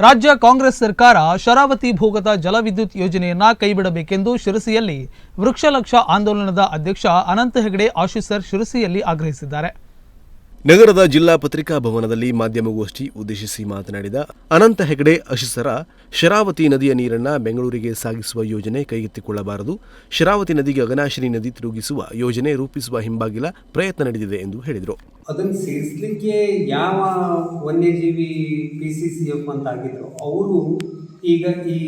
ರಾಜ್ಯ ಕಾಂಗ್ರೆಸ್ ಸರ್ಕಾರ ಶರಾವತಿ ಭೂಗತ ಜಲವಿದ್ಯುತ್ ಯೋಜನೆಯನ್ನ ಕೈಬಿಡಬೇಕೆಂದು ಶಿರಸಿಯಲ್ಲಿ ವೃಕ್ಷಲಕ್ಷ ಆಂದೋಲನದ ಅಧ್ಯಕ್ಷ ಅನಂತ ಹೆಗಡೆ ಆಶೀಸರ್ ಶಿರಸಿಯಲ್ಲಿ ಆಗ್ರಹಿಸಿದ್ದಾರೆ. ನಗರದ ಜಿಲ್ಲಾ ಪತ್ರಿಕಾ ಭವನದಲ್ಲಿ ಮಾಧ್ಯಮಗೋಷ್ಠಿ ಉದ್ದೇಶಿಸಿ ಮಾತನಾಡಿದ ಅನಂತ ಹೆಗಡೆ ಆಶೀಸರ, ಶರಾವತಿ ನದಿಯ ನೀರನ್ನು ಬೆಂಗಳೂರಿಗೆ ಸಾಗಿಸುವ ಯೋಜನೆ ಕೈಗೆತ್ತಿಕೊಳ್ಳಬಾರದು. ಶರಾವತಿ ನದಿಗೆ ಅಘನಾಶಿನಿ ನದಿ ತಿರುಗಿಸುವ ಯೋಜನೆ ರೂಪಿಸುವ ಹಿಂಬಾಗಿಲ ಪ್ರಯತ್ನ ನಡೆದಿದೆ ಎಂದು ಹೇಳಿದರು. ಅದನ್ನು ಸೇರಿಸಲಿಕ್ಕೆ ಯಾವ ವನ್ಯಜೀವಿ PCCF ಅಂತ ಆಗಿದ್ರು ಅವರು ಈಗ ಈ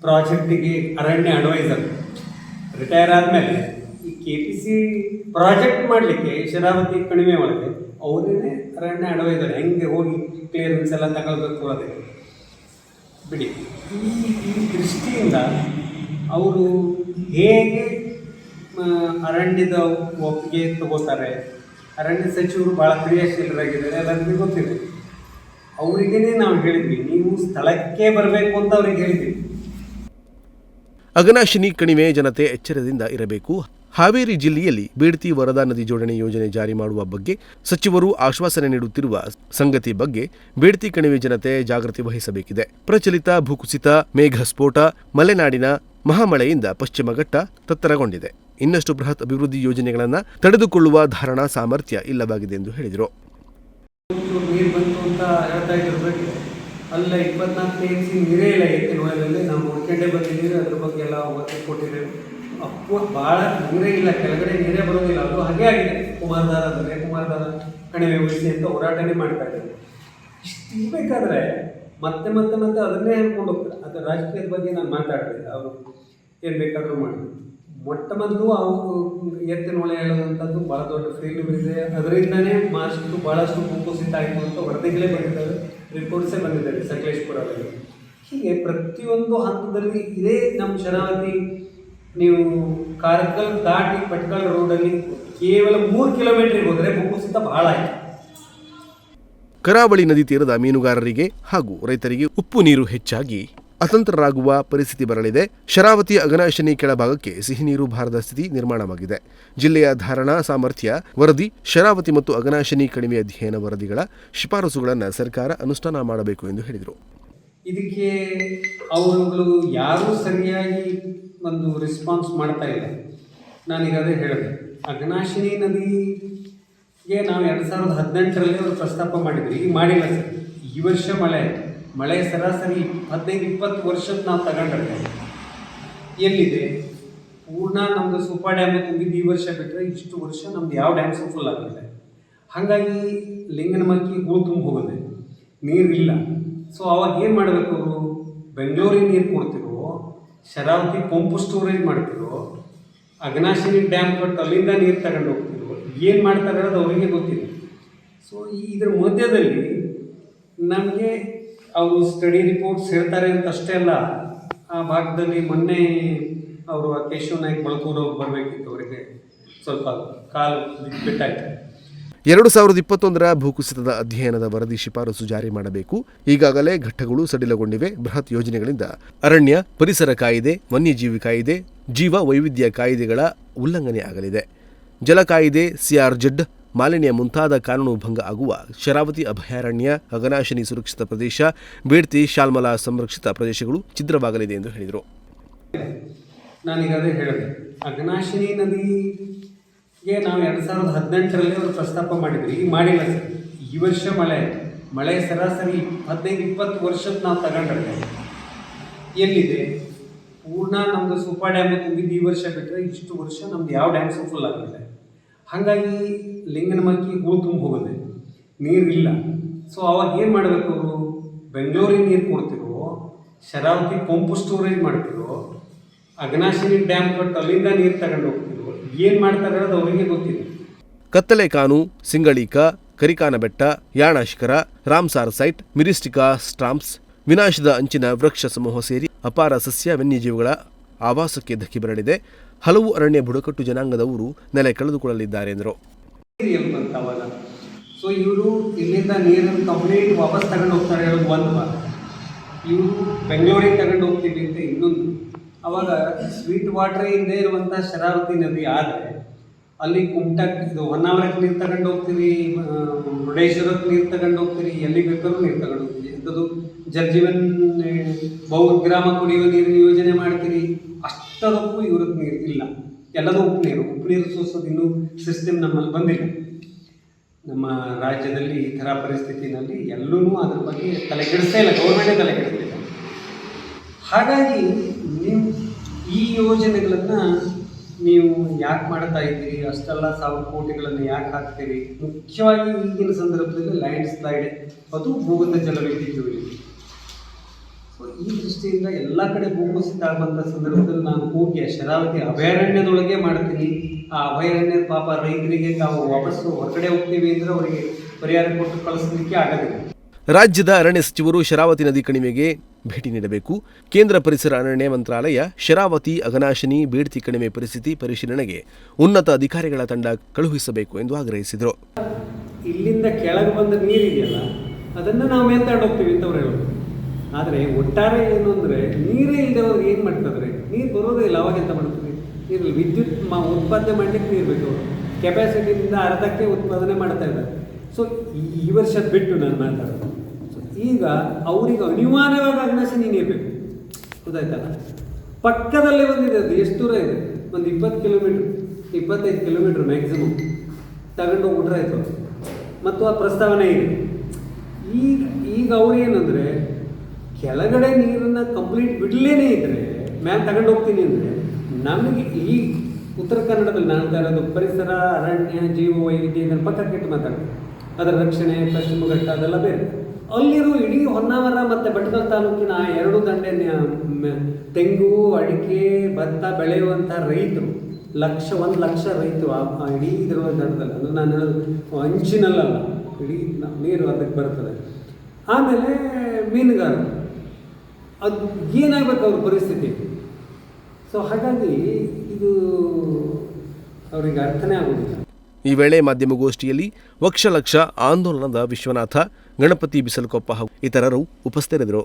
ಪ್ರಾಜೆಕ್ಟಿಗೆ ಅರಣ್ಯ ಅಡ್ವೈಸರ್ ರಿಟೈರ್ ಆದಮೇಲೆ ಈ KPC ಪ್ರಾಜೆಕ್ಟ್ ಮಾಡಲಿಕ್ಕೆ ಶರಾವತಿ ಕಣಿವೆ ಒಳಗೆ ಅವರೇನೆ ಅರಣ್ಯ ಅಡ್ವೈಸರ್ ಹೆಂಗೆ ಹೋಗಿ ಕ್ಲಿಯರೆನ್ಸ್ ಎಲ್ಲ ತಗೊಳ್ಬೇಕು ಅದಕ್ಕೆ ಬಿಡಿ. ಈ ದೃಷ್ಟಿಯಿಂದ ಅವರು ಹೇಗೆ ಅರಣ್ಯದ ಒಪ್ಪಿಗೆ ತಗೋತಾರೆ, ಅರಣ್ಯ ಸಚಿವರು ಭಾಳ ಕ್ರಿಯಾಶೀಲರಾಗಿದ್ದಾರೆ, ಎಲ್ಲರಿಗೂ ಗೊತ್ತಿದೆ. ಅವರಿಗೇ ನಾವು ಹೇಳಿದ್ವಿ, ನೀವು ಸ್ಥಳಕ್ಕೆ ಬರಬೇಕು ಅಂತ ಅವ್ರಿಗೆ ಹೇಳಿದ್ವಿ. ಅಘನಾಶಿನಿ ಕಣಿವೆ ಜನತೆ ಎಚ್ಚರದಿಂದ ಇರಬೇಕು. ಹಾವೇರಿ ಜಿಲ್ಲೆಯಲ್ಲಿ ಬೇಡ್ತಿ ವರದಾ ನದಿ ಜೋಡಣೆ ಯೋಜನೆ ಜಾರಿ ಮಾಡುವ ಬಗ್ಗೆ ಸಚಿವರು ಆಶ್ವಾಸನೆ ನೀಡುತ್ತಿರುವ ಸಂಗತಿ ಬಗ್ಗೆ ಬೇಡ್ತಿ ಕಣಿವೆ ಜನತೆ ಜಾಗೃತಿ ವಹಿಸಬೇಕಿದೆ. ಪ್ರಚಲಿತ ಭೂಕುಸಿತ, ಮೇಘಸ್ಫೋಟ, ಮಲೆನಾಡಿನ ಮಹಾಮಳೆಯಿಂದ ಪಶ್ಚಿಮ ಘಟ್ಟ ತತ್ತರಗೊಂಡಿದೆ. ಇನ್ನಷ್ಟು ಬೃಹತ್ ಅಭಿವೃದ್ಧಿ ಯೋಜನೆಗಳನ್ನು ತಡೆದುಕೊಳ್ಳುವ ಧಾರಣಾ ಸಾಮರ್ಥ್ಯ ಇಲ್ಲವಾಗಿದೆ ಎಂದು ಹೇಳಿದರು. ನೀರು ಬಂತು ಅಂತ ಹೇಳ್ತಾ ಇದ್ದಿರಬೇಕು, ಅಲ್ಲ 24 TMC ನೀರೇ ಇಲ್ಲ ಎತ್ತಿನೊಳಗಲ್ಲಿ. ನಾವು ನೋಡ್ಕೊಂಡೇ ಬಂದಿದ್ದೀವಿ, ಅದ್ರ ಬಗ್ಗೆ ಎಲ್ಲ ಒತ್ತು ಕೊಟ್ಟಿದ್ದೇವೆ. ಅಪ್ಪು ಭಾಳ ನೀರೇ ಇಲ್ಲ, ಕೆಳಗಡೆ ನೀರೇ ಬರೋದಿಲ್ಲ. ಅದು ಹಾಗೆ ಆಗಿದೆ. ಕುಮಾರಧಾರ ಕಣಿವೆ ಉಳಿಸಿ ಅಂತ ಹೋರಾಟನೇ ಮಾಡ್ತಾ ಇದ್ದಾರೆ. ಇಷ್ಟು ಇರಬೇಕಾದ್ರೆ ಮತ್ತೆ ಮತ್ತೆ ಮತ್ತೆ ಅದನ್ನೇ ಹೇಳ್ಕೊಂಡು ಹೋಗ್ತಾರೆ. ಅದು ರಾಜಕೀಯದ ಬಗ್ಗೆ ನಾನು ಮಾತಾಡ್ತಿದ್ದೆ, ಅವರು ಏನು ಬೇಕಾದರೂ ಮಾಡಿ. ಮೊಟ್ಟ ಮೊದಲು ಅವರು ಎತ್ತಿನೊಳೆ ಹೇಳುವಂಥದ್ದು ಭಾಳ ದೊಡ್ಡ ಫೇಲ್ಯೂರ್ ಇದೆ. ಅದರಿಂದನೇ ಭಾಳಷ್ಟು ಭೂಕುಸಿತ ಆಯಿತು ಅಂತ ವರದಿಗಳೇ ಬಂದಿದ್ದಾವೆ, ರಿಪೋರ್ಟ್ಸೇ ಬಂದಿದ್ದಾರೆ ಸಕಲೇಶ್ಪುರದಲ್ಲಿ. ಹೀಗೆ ಪ್ರತಿಯೊಂದು ಹಂತದಲ್ಲಿ ಇದೇ ನಮ್ಮ ಶರಾವತಿ. ನೀವು ಕಾರ್ಕಲ್ ದಾಟಿ ಭಟ್ಕಳ ರೋಡಲ್ಲಿ ಕೇವಲ 3 ಕಿಲೋಮೀಟರ್ ಹೋದರೆ ಭೂಕುಸಿತ ಬಹಳ ಆಯಿತು. ಕರಾವಳಿ ನದಿ ತೀರದ ಮೀನುಗಾರರಿಗೆ ಹಾಗೂ ರೈತರಿಗೆ ಉಪ್ಪು ನೀರು ಹೆಚ್ಚಾಗಿ ಅತಂತ್ರರಾಗುವ ಪರಿಸ್ಥಿತಿ ಬರಲಿದೆ. ಶರಾವತಿ ಅಘನಾಶಿನಿ ಕೆಳಭಾಗಕ್ಕೆ ಸಿಹಿ ನೀರು ಬಾರದ ಸ್ಥಿತಿ ನಿರ್ಮಾಣವಾಗಿದೆ. ಜಿಲ್ಲೆಯ ಧಾರಣಾ ಸಾಮರ್ಥ್ಯ ವರದಿ, ಶರಾವತಿ ಮತ್ತು ಅಘನಾಶಿನಿ ಕಣಿವೆ ಅಧ್ಯಯನ ವರದಿಗಳ ಶಿಫಾರಸುಗಳನ್ನು ಸರ್ಕಾರ ಅನುಷ್ಠಾನ ಮಾಡಬೇಕು ಎಂದು ಹೇಳಿದರು. ಇದಕ್ಕೆ ಅವರುಗಳು ಯಾರೂ ಸರಿಯಾಗಿ ಒಂದು ರೆಸ್ಪಾನ್ಸ್ ಮಾಡ್ತಾ ಇಲ್ಲ. ನಾನೀಗ ಅದೇ ಹೇಳಿದೆ, ಅಘನಾಶಿನಿ ನದಿಗೆ ನಾವು 2018ರಲ್ಲಿ ಅವರು ಪ್ರಸ್ತಾಪ ಮಾಡಿದ್ವಿ, ಈಗ ಮಾಡಿಲ್ಲ ಸರ್. ಈ ವರ್ಷ ಮಳೆ ಸರಾಸರಿ 15-20 ವರ್ಷದ ನಾವು ತಗೊಂಡ್ರೆ ಎಲ್ಲಿದೆ? ಪೂರ್ಣ ನಮ್ಮದು ಸೂಪರ್ ಡ್ಯಾಮ್ ತುಂಬಿದ್ದು ಈ ವರ್ಷ ಬಿಟ್ಟರೆ ಇಷ್ಟು ವರ್ಷ ನಮ್ದು ಯಾವ ಡ್ಯಾಮ್ಸು ಫುಲ್ ಆಗಿದೆ. ಹಾಗಾಗಿ ಲಿಂಗನಮಕ್ಕಿ ಹೂಳು ತುಂಬ ಹೋಗುತ್ತೆ, ನೀರಿಲ್ಲ. ಸೊ ಅವಾಗ ಏನು ಮಾಡಬೇಕು? ಅವರು ಬೆಂಗಳೂರಿಗೆ ನೀರು ಕೊಡ್ತಿರೋ, ಶರಾವತಿ ಪಂಪ್ ಸ್ಟೋರೇಜ್ ಮಾಡ್ತಿರೋ, ಅಘನಾಶಿನಿ ಡ್ಯಾಮ್ ಕಟ್ಟು ಅಲ್ಲಿಂದ ನೀರು ತಗೊಂಡು ಹೋಗ್ತಿರೋ, ಏನು ಮಾಡ್ತಾರೆ ಅನ್ನೋದು ಅವರಿಗೆ ಗೊತ್ತಿಲ್ಲ. ಸೊ ಇದ್ರ ಮಧ್ಯದಲ್ಲಿ ನಮಗೆ ಅವರು ಸ್ಟಡಿ ರಿಪೋರ್ಟ್ಸ್ ಹೇಳ್ತಾರೆ ಅಂತ ಅಷ್ಟೇ ಅಲ್ಲ, ಆ ಭಾಗದಲ್ಲಿ ಮೊನ್ನೆ ಅವರು ಕೇಶವ ನಾಯ್ಕ ಬಳಕೂರು ಬರಬೇಕಿತ್ತು, ಅವರಿಗೆ ಸ್ವಲ್ಪ ಕಾಲು ಬಿಟ್ಟಾಯ್ತು. 2021ರ ಭೂಕುಸಿತದ ಅಧ್ಯಯನದ ವರದಿ ಶಿಫಾರಸು ಜಾರಿ ಮಾಡಬೇಕು. ಈಗಾಗಲೇ ಘಟ್ಟಗಳು ಸಡಿಲಗೊಂಡಿವೆ. ಬೃಹತ್ ಯೋಜನೆಗಳಿಂದ ಅರಣ್ಯ, ಪರಿಸರ ಕಾಯ್ದೆ, ವನ್ಯಜೀವಿ ಕಾಯ್ದೆ, ಜೀವ ವೈವಿಧ್ಯ ಕಾಯ್ದೆಗಳ ಉಲ್ಲಂಘನೆ ಆಗಲಿದೆ. ಜಲ ಕಾಯ್ದೆ, CRZ, ಮಾಲಿನ್ಯ ಮುಂತಾದ ಕಾನೂನು ಭಂಗ ಆಗುವ ಶರಾವತಿ ಅಭಯಾರಣ್ಯ, ಅಘನಾಶಿನಿ ಸುರಕ್ಷಿತ ಪ್ರದೇಶ, ಬೇಡ್ತಿ, ಶಾಲ್ಮಲಾ ಸಂರಕ್ಷಿತ ಪ್ರದೇಶಗಳು ಛಿದ್ರವಾಗಲಿದೆ ಎಂದು ಹೇಳಿದರು. ನಾನೀಗ ಅದೇ ಹೇಳಿದೆ, ಅಘನಾಶಿನಿ ನದಿಗೆ ನಾವು 2018ರಲ್ಲಿ ಅವರು ಪ್ರಸ್ತಾಪ ಮಾಡಿದ್ವಿ, ಈಗ ಮಾಡಿಲ್ಲ ಸರ್. ಈ ವರ್ಷ ಮಳೆ ಸರಾಸರಿ 15-20 ವರ್ಷದ ನಾವು ತಗೊಂಡ್ರೆ ಎಲ್ಲಿದೆ? ಪೂರ್ಣ ನಮ್ಮದು ಸೂಪರ್ ಡ್ಯಾಮ್ ತುಂಬಿದ್ದು ಈ ವರ್ಷ ಬಿಟ್ಟರೆ ಇಷ್ಟು ವರ್ಷ ನಮ್ದು ಯಾವ ಡ್ಯಾಮ್ಸು ಫುಲ್ ಆಗಿದೆ. ಹಾಗಾಗಿ ಲಿಂಗನಮಕ್ಕಿ ಹೂಳು ತುಂಬ ಹೋಗುತ್ತೆ, ನೀರಿಲ್ಲ. ಸೊ ಅವಾಗ ಏನು ಮಾಡಬೇಕು? ಅವರು ಬೆಂಗಳೂರಿಗೆ ನೀರು ಕೊಡ್ತಿರೋ, ಶರಾವತಿ ಪಂಪ್ ಸ್ಟೋರೇಜ್ ಮಾಡ್ತಿರೋ, ಅಘನಾಶಿನಿ ಡ್ಯಾಮ್ ಕಟ್ಟು ಅಲ್ಲಿಂದ ನೀರು ತಗೊಂಡು ಹೋಗ್ತಿರೋ, ಏನು ಮಾಡ್ತಾರೆ ಅನ್ನೋದು ಅವರಿಗೆ ಗೊತ್ತಿಲ್ಲ. ಕತ್ತಲೆಕಾನು, ಸಿಂಗಳೀಕ, ಕರಿಕಾನಬೆಟ್ಟ, ಯಾಣ ಶಿಖರ, ರಾಮ್ಸಾರ್ ಸೈಟ್, ಮಿರಿಸ್ಟಿಕಾ ಸ್ಟಾಂಪ್ಸ್, ವಿನಾಶದ ಅಂಚಿನ ವೃಕ್ಷ ಸಮೂಹ ಸೇರಿ ಅಪಾರ ಸಸ್ಯ ವನ್ಯಜೀವಿಗಳ ಆವಾಸಕ್ಕೆ ಧಕ್ಕೆ ಬರಲಿದೆ. ಹಲವು ಅರಣ್ಯ ಬುಡಕಟ್ಟು ಜನಾಂಗದವರು ನೆಲೆ ಕಳೆದುಕೊಳ್ಳಲಿದ್ದಾರೆ ಎಂದರು. ಸೊ ಇವರು ಇಲ್ಲಿಂದ ನೀರನ್ನು ಕಂಪ್ಲೀಟ್ ವಾಪಸ್ ತಗೊಂಡು ಹೋಗ್ತಾರೆ ಹೇಳೋದು ಒಂದು ಮಾತು. ಇವರು ಬೆಂಗಳೂರಿಗೆ ತಗೊಂಡು ಹೋಗ್ತೀವಿ ಅಂತ ಇನ್ನೊಂದು. ಅವಾಗ ಸ್ವೀಟ್ ವಾಟರ್ ಹಿಂದೆ ಇರುವಂಥ ಶರಾವತಿ ನದಿ ಆದರೆ ಅಲ್ಲಿ ಕುಮಟಕ್ಕೆ ಇದು ಹೊನ್ನಾವರಕ್ಕೆ ನೀರು ತಗೊಂಡು ಹೋಗ್ತೀರಿ, ಮುರುಡೇಶ್ವರಕ್ಕೆ ನೀರು ತಗೊಂಡು ಹೋಗ್ತೀರಿ, ಎಲ್ಲಿ ಬೇಕಾದ್ರೂ ನೀರು ತಗೊಂಡು ಹೋಗ್ತೀರಿ. ಅಂಥದ್ದು ಜಲಜೀವನ್ ಬಹುಗ್ರಾಮ ಕುಡಿಯುವ ನೀರಿನ ಯೋಜನೆ ಮಾಡ್ತೀರಿ, ಅಷ್ಟದಕ್ಕೂ ಇವ್ರದ್ದು ನೀರು ಇಲ್ಲ. ಎಲ್ಲದೂ ಉಪ್ಪು ನೀರು ಸೋಸೋದು ಇನ್ನೂ ಸಿಸ್ಟಮ್ ನಮ್ಮಲ್ಲಿ ಬಂದಿಲ್ಲ. ನಮ್ಮ ರಾಜ್ಯದಲ್ಲಿ ಈ ಥರ ಪರಿಸ್ಥಿತಿನಲ್ಲಿ ಎಲ್ಲೂ ಅದ್ರ ಬಗ್ಗೆ ತಲೆಕೆಡಿಸ್ತಾ ಇಲ್ಲ, ಗೌರ್ಮೆಂಟೇ ತಲೆಕೆಡಿಸ್ತಿಲ್ಲ. ಹಾಗಾಗಿ ನೀವು ಈ ಯೋಜನೆಗಳನ್ನು ನೀವು ಯಾಕೆ ಮಾಡ್ತಾ ಇದ್ದೀರಿ, ಅಷ್ಟೆಲ್ಲ 1,000 ಕೋಟಿಗಳನ್ನು ಯಾಕೆ ಹಾಕ್ತೀರಿ? ಮುಖ್ಯವಾಗಿ ಈಗಿನ ಸಂದರ್ಭದಲ್ಲಿ ಲ್ಯಾಂಡ್ ಸ್ಲೈಡ್, ಅದು ಭೂಗತ ಜಲವಿದ್ಯುತ್ ಯೋಜನೆ. ಸೊ ಈ ದೃಷ್ಟಿಯಿಂದ ಎಲ್ಲ ಕಡೆ ಭೂಕುಸಿತ ಆಗುವಂಥ ಸಂದರ್ಭದಲ್ಲಿ ನಾನು ಹೋಗಿ ಶರಾವತಿ ಅಭಯಾರಣ್ಯದೊಳಗೆ ಮಾಡ್ತೀನಿ. ಆ ಅಭಯಾರಣ್ಯದ ಪಾಪ ರೈತರಿಗೆ ನಾವು ವಾಪಸ್ಸು ಹೊರಗಡೆ ಹೋಗ್ತೀವಿ ಅಂದರೆ ಅವರಿಗೆ ಪರಿಹಾರ ಕೊಟ್ಟು ಕಳಿಸಲಿಕ್ಕೆ ಆಗೋದಿಲ್ಲ. ರಾಜ್ಯದ ಅರಣ್ಯ ಸಚಿವರು ಶರಾವತಿ ನದಿ ಕಣಿವೆಗೆ ಭೇಟಿ ನೀಡಬೇಕು. ಕೇಂದ್ರ ಪರಿಸರ ಅರಣ್ಯ ಮಂತ್ರಾಲಯ ಶರಾವತಿ ಅಘನಾಶಿನಿ ಬೇಡ್ತಿ ಕಣಿವೆ ಪರಿಸ್ಥಿತಿ ಪರಿಶೀಲನೆಗೆ ಉನ್ನತ ಅಧಿಕಾರಿಗಳ ತಂಡ ಕಳುಹಿಸಬೇಕು ಎಂದು ಆಗ್ರಹಿಸಿದರು. ಇಲ್ಲಿಂದ ಕೆಳಗೆ ಬಂದ ನೀರಿದೆಯಲ್ಲ, ಅದನ್ನು ನಾವು ಮೇಲೆ ತಗೊಂಡೋಗ್ತೀವಿ ಅಂತವ್ರು ಹೇಳೋದು. ಆದರೆ ಒಟ್ಟಾರೆ ಏನು ಅಂದರೆ, ನೀರೇ ಇಲ್ಲದವ್ರು ಏನು ಮಾಡ್ತಿದ್ರೆ, ನೀರು ಬರೋದೇ ಇಲ್ಲ. ಅವಾಗ ಎಂತ ಮಾಡ್ತೀವಿ? ನೀರಲ್ಲಿ ವಿದ್ಯುತ್ ಉತ್ಪಾದನೆ ಮಾಡಲಿಕ್ಕೆ ನೀರು ಬೇಕು. ಅವರು ಕೆಪಾಸಿಟಿಯಿಂದ ಅರ್ಧಕ್ಕೆ ಉತ್ಪಾದನೆ ಮಾಡ್ತಾ ಇದ್ದಾರೆ. ಸೊ ಈ ವರ್ಷದ ಬಿಟ್ಟು ನಾನು ಮಾತಾಡೋದು. ಸೊ ಈಗ ಅವರಿಗೆ ಅನಿವಾರ್ಯವಾಗಿ ಅಘನಾಶಿನಿ ನೀರು ಬೇಕು, ಗೊತ್ತಾಯ್ತಲ್ಲ. ಪಕ್ಕದಲ್ಲೇ ಬಂದಿದೆ, ಅದು ಎಷ್ಟು ದೂರ ಇದೆ? ಒಂದು 20 ಕಿಲೋಮೀಟ್ರ್ 25 ಕಿಲೋಮೀಟ್ರ್ ಮ್ಯಾಕ್ಸಿಮಮ್ ತಗೊಂಡು ಹೋಗ್ಬಿಟ್ರೆ ಆಯಿತು. ಮತ್ತು ಆ ಪ್ರಸ್ತಾವನೆ ಇದೆ. ಈಗ ಅವ್ರೇನಂದರೆ, ಕೆಳಗಡೆ ನೀರನ್ನು ಕಂಪ್ಲೀಟ್ ಬಿಡಲೇನೇ ಇದ್ದರೆ ಮ್ಯಾಲೆ ತಗೊಂಡು ಹೋಗ್ತೀನಿ ಅಂದರೆ, ನಮಗೆ ಈ ಉತ್ತರ ಕನ್ನಡದಲ್ಲಿ ನಾನು ಇರೋದು ಪರಿಸರ ಅರಣ್ಯ ಜೀವ ವೈವಿಧ್ಯ ಇದನ್ನು ಪಕ್ಕಕ್ಕೆ ಇಟ್ಟು ಮಾತಾಡ್ತೀನಿ. ಅದರ ರಕ್ಷಣೆ, ಪಶ್ಚಿಮ ಘಟ್ಟ ಅದೆಲ್ಲ ಬೇರೆ. ಅಲ್ಲಿರೋ ಇಡೀ ಹೊನ್ನಾವರ ಮತ್ತು ಬೆಟ್ಟದ ತಾಲೂಕಿನ 2 ದಂಡೆ ತೆಂಗು, ಅಡಿಕೆ, ಭತ್ತ ಬೆಳೆಯುವಂಥ ರೈತರು 1 ಲಕ್ಷ ರೈತರು ಆ ಇಡೀ ಇದರೊಳಗೆ ದಂಡದಲ್ಲಿ, ಅಂದರೆ ನಾನು ಹೇಳೋದು ಅಂಚಿನಲ್ಲ, ಇಡೀ ನೀರು ಅದಕ್ಕೆ ಬರ್ತದೆ. ಆಮೇಲೆ ಮೀನುಗಾರರು, ಅದು ಏನಾಗಬೇಕು ಅವ್ರ ಪರಿಸ್ಥಿತಿ? ಸೊ ಹಾಗಾಗಿ ಇದು ಅವರಿಗೆ ಅರ್ಥನೇ ಆಗೋದಿಲ್ಲ. ಈ ವೇಳೆ ಮಾಧ್ಯಮಗೋಷ್ಠಿಯಲ್ಲಿ ವಕ್ಷಲಕ್ಷ ಆಂದೋಲನದ ವಿಶ್ವನಾಥ, ಗಣಪತಿ ಬಿಸಲಕೊಪ್ಪ ಹಾಗೂ ಇತರರು ಉಪಸ್ಥಿತರಿದ್ದರು.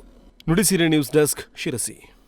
Nudisiri news desk, Sirsi.